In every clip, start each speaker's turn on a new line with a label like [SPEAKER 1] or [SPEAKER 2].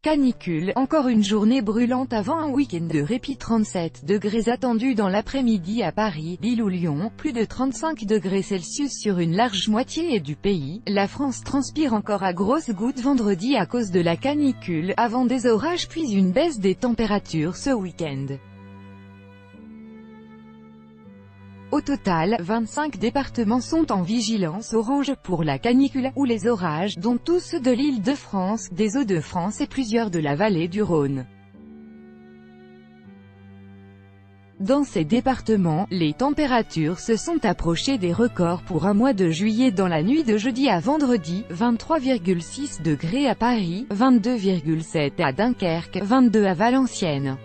[SPEAKER 1] canicule, encore une journée brûlante avant un week-end de répit. 37 degrés attendus dans l'après-midi à Paris, Lille ou Lyon, plus de 35 degrés Celsius sur une large moitié du pays. La France transpire encore à grosses gouttes vendredi à cause de la canicule, avant des orages puis une baisse des températures ce week-end. Au total, 25 départements sont en vigilance orange pour la canicule, ou les orages, dont tous ceux de l'Île-de-France, des Hauts-de-France et plusieurs de la vallée du Rhône. Dans ces départements, les températures se sont approchées des records pour un mois de juillet dans la nuit de jeudi à vendredi, 23,6 degrés à Paris, 22,7 à Dunkerque, 22 à Valenciennes.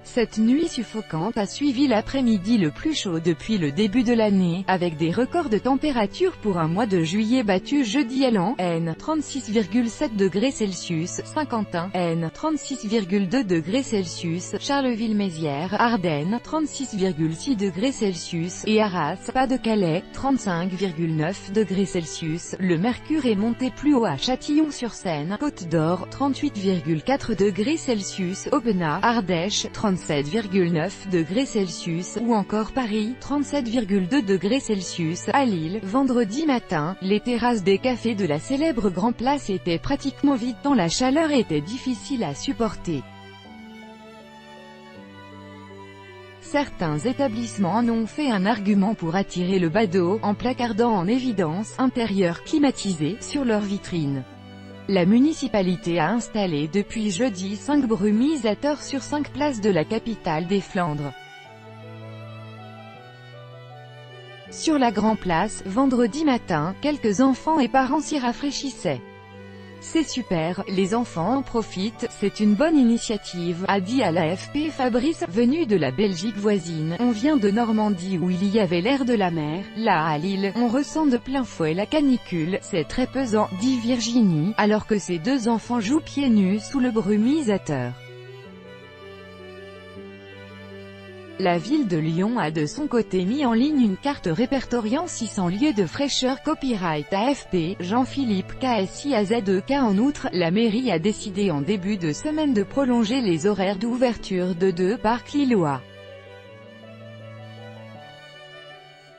[SPEAKER 1] Cette nuit suffocante a suivi l'après-midi le plus chaud depuis le début de l'année, avec des records de température pour un mois de juillet battus jeudi à Lens, N, 36,7 degrés Celsius, Saint-Quentin, N, 36,2 degrés Celsius, Charleville-Mézières, Ardennes, 36,6 degrés Celsius, et Arras, Pas-de-Calais, 35,9 degrés Celsius. Le mercure est monté plus haut à Châtillon-sur-Seine, Côte-d'Or, 38,4 degrés Celsius, Aubenas, Ardèche, 37,9 degrés Celsius, ou encore Paris, 37,2 degrés Celsius. À Lille, vendredi matin, les terrasses des cafés de la célèbre Grand Place étaient pratiquement vides tant la chaleur était difficile à supporter. Certains établissements en ont fait un argument pour attirer le badaud, en placardant en évidence, intérieur climatisé, sur leurs vitrines. La municipalité a installé depuis jeudi 5 brumisateurs sur 5 places de la capitale des Flandres. Sur la Grand Place, vendredi matin, quelques enfants et parents s'y rafraîchissaient. C'est super, les enfants en profitent, c'est une bonne initiative, a dit à l'AFP Fabrice, venu de la Belgique voisine. On vient de Normandie où il y avait l'air de la mer. Là à Lille, on ressent de plein fouet la canicule, c'est très pesant, dit Virginie, alors que ses deux enfants jouent pieds nus sous le brumisateur. La ville de Lyon a de son côté mis en ligne une carte répertoriant 600 lieux de fraîcheur. Copyright AFP, Jean-Philippe KSIAZEK. En outre, la mairie a décidé en début de semaine de prolonger les horaires d'ouverture de 2 parcs lillois.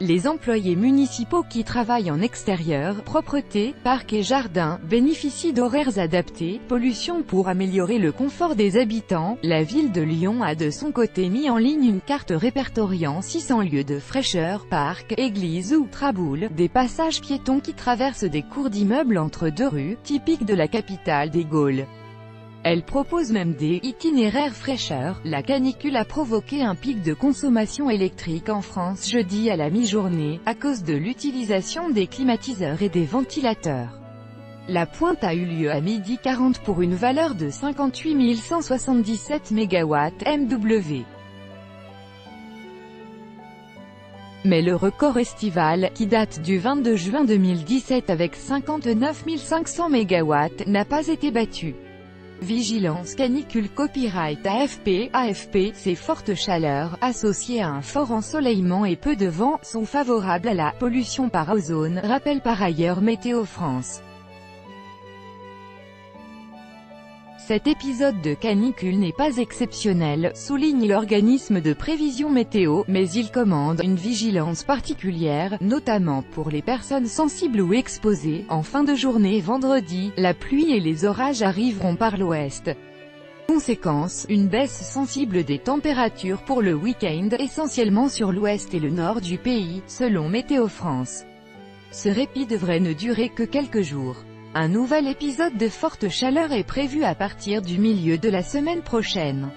[SPEAKER 1] Les employés municipaux qui travaillent en extérieur, propreté, parcs et jardins, bénéficient d'horaires adaptés. Pollution. Pour améliorer le confort des habitants, la ville de Lyon a de son côté mis en ligne une carte répertoriant 600 lieux de fraîcheur, parcs, églises ou traboules, des passages piétons qui traversent des cours d'immeubles entre deux rues, typiques de la capitale des Gaules. Elle propose même des itinéraires fraîcheur. La canicule a provoqué un pic de consommation électrique en France jeudi à la mi-journée, à cause de l'utilisation des climatiseurs et des ventilateurs. La pointe a eu lieu à 12h40 pour une valeur de 58 177 MW. Mais le record estival, qui date du 22 juin 2017 avec 59 500 MW, n'a pas été battu. Vigilance canicule. Copyright AFP, ces fortes chaleurs, associées à un fort ensoleillement et peu de vent, sont favorables à la pollution par ozone, rappelle par ailleurs Météo France. Cet épisode de canicule n'est pas exceptionnel, souligne l'organisme de prévision météo, mais il commande une vigilance particulière, notamment pour les personnes sensibles ou exposées. En fin de journée vendredi, la pluie et les orages arriveront par l'ouest. Conséquence, une baisse sensible des températures pour le week-end, essentiellement sur l'ouest et le nord du pays, selon Météo France. Ce répit devrait ne durer que quelques jours. Un nouvel épisode de forte chaleur est prévu à partir du milieu de la semaine prochaine.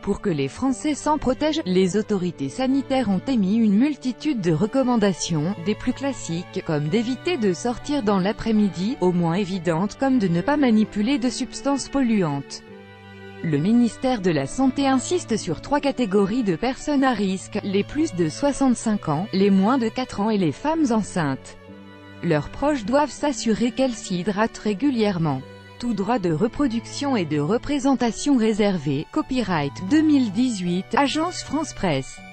[SPEAKER 1] Pour que les Français s'en protègent, les autorités sanitaires ont émis une multitude de recommandations, des plus classiques, comme d'éviter de sortir dans l'après-midi, aux moins évidentes comme de ne pas manipuler de substances polluantes. Le ministère de la Santé insiste sur 3 catégories de personnes à risque, les plus de 65 ans, les moins de 4 ans et les femmes enceintes. Leurs proches doivent s'assurer qu'elles s'hydratent régulièrement. Tout droit de reproduction et de représentation réservé. Copyright 2018, Agence France Presse.